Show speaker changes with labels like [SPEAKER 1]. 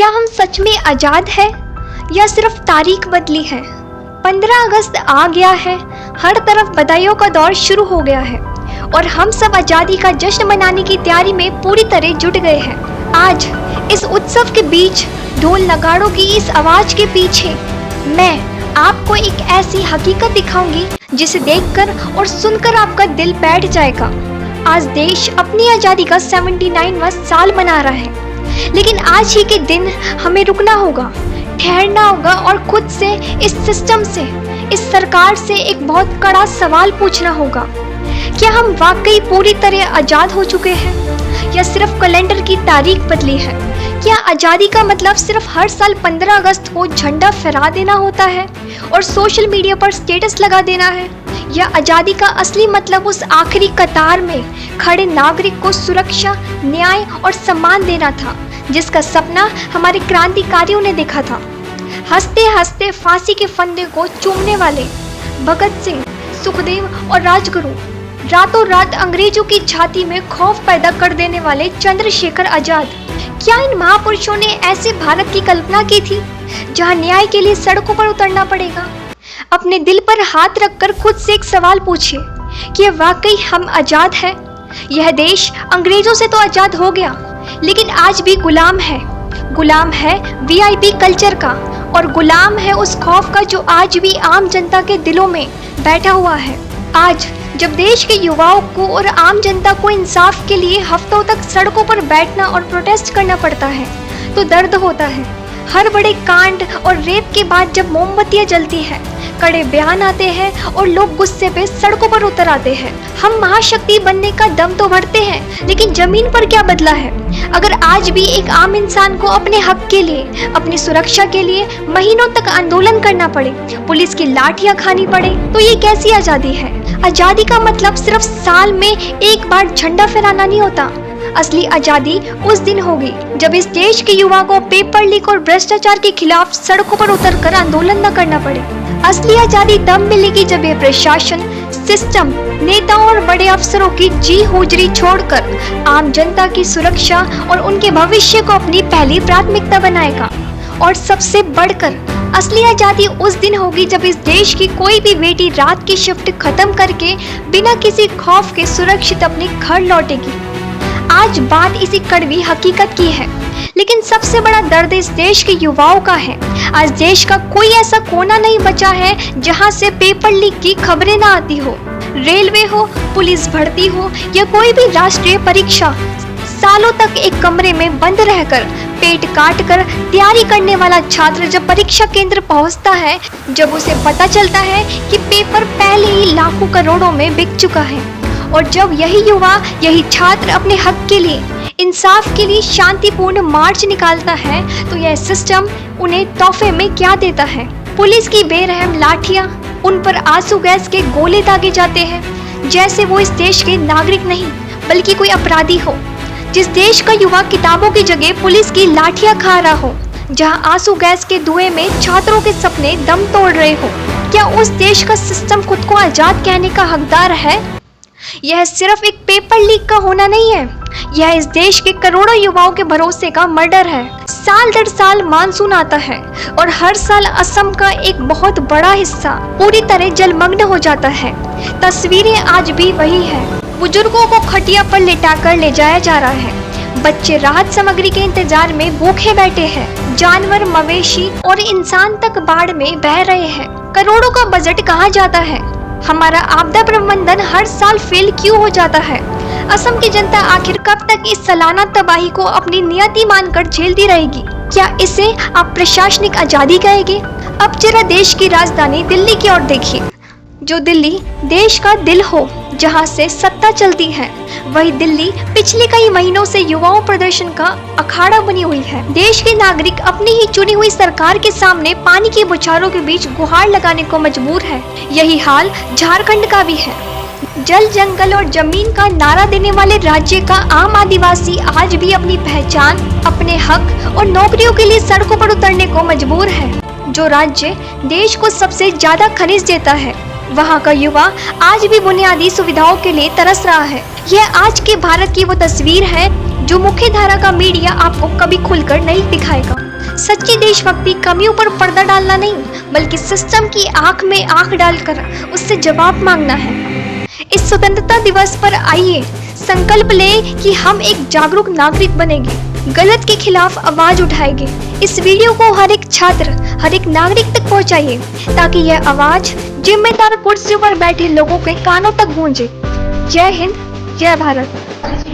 [SPEAKER 1] क्या हम सच में आज़ाद हैं या सिर्फ तारीख बदली है? 15 अगस्त आ गया है, हर तरफ बधाइयों का दौर शुरू हो गया है और हम सब आज़ादी का जश्न मनाने की तैयारी में पूरी तरह जुट गए हैं। आज इस उत्सव के बीच, ढोल नगाड़ों की इस आवाज़ के पीछे मैं आपको एक ऐसी हकीकत दिखाऊंगी जिसे देखकर और सुनकर आपका दिल बैठ जाएगा। आज देश अपनी आज़ादी का 79वां साल मना रहा है, लेकिन आज ही के दिन हमें रुकना होगा, ठहरना होगा और खुद से, इस सिस्टम से, इस सरकार से एक बहुत कड़ा सवाल पूछना होगा। क्या हम वाकई पूरी तरह आज़ाद हो चुके हैं या सिर्फ कैलेंडर की तारीख बदली है? क्या आज़ादी का मतलब सिर्फ हर साल 15 अगस्त को झंडा फहरा देना होता है और सोशल मीडिया पर स्टेटस लगा देना है, या आज़ादी का असली मतलब उस आखिरी कतार में खड़े नागरिक को सुरक्षा, न्याय और सम्मान देना था जिसका सपना हमारे क्रांतिकारियों ने देखा था। हंसते हंसते फांसी के फंदे को चूमने वाले भगत सिंह, सुखदेव और राजगुरु, रातों रात अंग्रेजों की छाती में खौफ पैदा कर देने वाले चंद्रशेखर आजाद, क्या इन महापुरुषों ने ऐसे भारत की कल्पना की थी जहां न्याय के लिए सड़कों पर उतरना पड़ेगा? अपने दिल पर हाथ रखकर खुद से एक सवाल पूछिए कि वाकई हम आज़ाद हैं? यह देश अंग्रेजों से तो आज़ाद हो गया, लेकिन आज भी गुलाम है वीआईपी कल्चर का, और गुलाम है उस खौफ का जो आज भी आम जनता के दिलों में बैठा हुआ है। आज जब देश के युवाओं को और आम जनता को इंसाफ के लिए हफ्तों तक सड़कों पर बैठना और प्रोटेस्ट करना पड़ता है तो दर्द होता है। हर बड़े कांड और रेप के बाद जब मोमबत्तियां जलती हैं, कड़े बयान आते हैं और लोग गुस्से पे सड़कों पर उतर आते हैं। हम महाशक्ति बनने का दम तो भरते हैं, लेकिन जमीन पर क्या बदला है? अगर आज भी एक आम इंसान को अपने हक के लिए, अपनी सुरक्षा के लिए महीनों तक आंदोलन करना पड़े, पुलिस की लाठियां खानी पड़े, तो ये कैसी आज़ादी है? आज़ादी का मतलब सिर्फ साल में एक बार झंडा फहराना नहीं होता। असली आज़ादी उस दिन होगी जब इस देश के युवा को पेपर लीक और भ्रष्टाचार के खिलाफ सड़कों पर उतरकर आंदोलन न करना पड़े। असली आज़ादी तब मिलेगी जब ये प्रशासन, सिस्टम, नेताओं और बड़े अफसरों की जी हुजरी छोड़कर आम जनता की सुरक्षा और उनके भविष्य को अपनी पहली प्राथमिकता बनाएगा। और सबसे बढ़कर असली आज़ादी उस दिन होगी जब इस देश की कोई भी बेटी रात की शिफ्ट खत्म करके बिना किसी खौफ के सुरक्षित अपने घर लौटेगी। आज बात इसी कड़वी हकीकत की है, लेकिन सबसे बड़ा दर्द इस देश के युवाओं का है। आज देश का कोई ऐसा कोना नहीं बचा है जहां से पेपर लीक की खबरें ना आती हो। रेलवे हो, पुलिस भर्ती हो या कोई भी राष्ट्रीय परीक्षा, सालों तक एक कमरे में बंद रहकर पेट काट कर तैयारी करने वाला छात्र जब परीक्षा केंद्र पहुंचता है, जब उसे पता चलता है कि पेपर पहले ही लाखों करोड़ों में बिक चुका है, और जब यही युवा, यही छात्र अपने हक के लिए, इंसाफ के लिए शांतिपूर्ण मार्च निकालता है, तो यह सिस्टम उन्हें तोहफे में क्या देता है? पुलिस की बेरहम लाठियां, उन पर आंसू गैस के गोले दागे जाते हैं जैसे वो इस देश के नागरिक नहीं बल्कि कोई अपराधी हो। जिस देश का युवा किताबों की जगह पुलिस की लाठियां खा रहा हो, जहां आंसू गैस के धुएं में छात्रों के सपने दम तोड़ रहे हो, क्या उस देश का सिस्टम खुद को आज़ाद कहने का हकदार है? यह सिर्फ एक पेपर लीक का होना नहीं है, यह इस देश के करोड़ों युवाओं के भरोसे का मर्डर है। साल दर साल मानसून आता है और हर साल असम का एक बहुत बड़ा हिस्सा पूरी तरह जलमग्न हो जाता है। तस्वीरें आज भी वही है। बुजुर्गों को खटिया पर लेटाकर ले जाया जा रहा है, बच्चे राहत सामग्री के इंतजार में भूखे बैठे हैं, जानवर, मवेशी और इंसान तक बाढ़ में बह रहे हैं। करोड़ों का बजट कहाँ जाता है? हमारा आपदा प्रबंधन हर साल फेल क्यों हो जाता है? असम की जनता आखिर कब तक इस सालाना तबाही को अपनी नियति मानकर झेलती रहेगी? क्या इसे आप प्रशासनिक आज़ादी कहेंगे? अब जरा देश की राजधानी दिल्ली की ओर देखिए। जो दिल्ली देश का दिल हो, जहां से सत्ता चलती है, वही दिल्ली पिछले कई महीनों से युवाओं प्रदर्शन का अखाड़ा बनी हुई है। देश के नागरिक अपनी ही चुनी हुई सरकार के सामने पानी की बौछारों के बीच गुहार लगाने को मजबूर है। यही हाल झारखंड का भी है। जल, जंगल और जमीन का नारा देने वाले राज्य का आम आदिवासी आज भी अपनी पहचान, अपने हक और नौकरियों के लिए सड़कों पर उतरने को मजबूर है। जो राज्य देश को सबसे ज्यादा खनिज देता है, वहाँ का युवा आज भी बुनियादी सुविधाओं के लिए तरस रहा है। यह आज के भारत की वो तस्वीर है जो मुख्य धारा का मीडिया आपको कभी खुलकर नहीं दिखाएगा। सच्ची देशभक्ति कमियों पर पर्दा डालना नहीं, बल्कि सिस्टम की आंख में आंख डालकर उससे जवाब मांगना है। इस स्वतंत्रता दिवस पर आइए संकल्प ले कि हम एक जागरूक नागरिक बनेंगे, गलत के खिलाफ आवाज उठाएंगे। इस वीडियो को हर एक छात्र, हर एक नागरिक तक पहुंचाइए ताकि यह आवाज जिम्मेदार कुर्सियों पर बैठे लोगों के कानों तक गूंजे। जय हिंद, जय भारत।